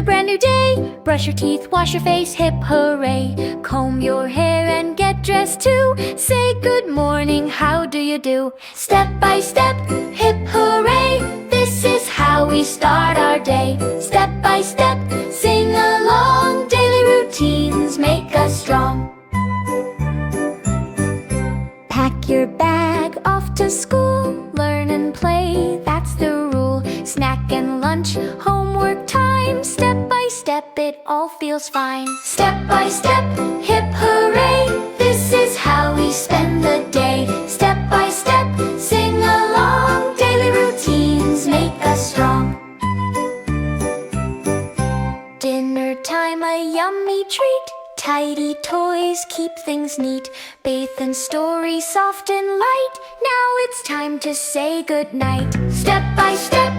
a brand new day. Brush your teeth, wash your face, hip hooray. Comb your hair and get dressed too. Say good morning, how do you do? Step by step, hip hooray. This is how we start our day. Step by step, sing along. Daily routines make us strong. Pack your bag, off to school. Learn and play, that's the rule. Snack and lunch, homework time. Step by step, it all feels fine. Step by step, hip hooray. This is how we spend the day. Step by step, sing along. Daily routines make us strong. Dinner time, a yummy treat. Tidy toys, keep things neat. Faith and story, soft and light. Now it's time to say goodnight. Step by step,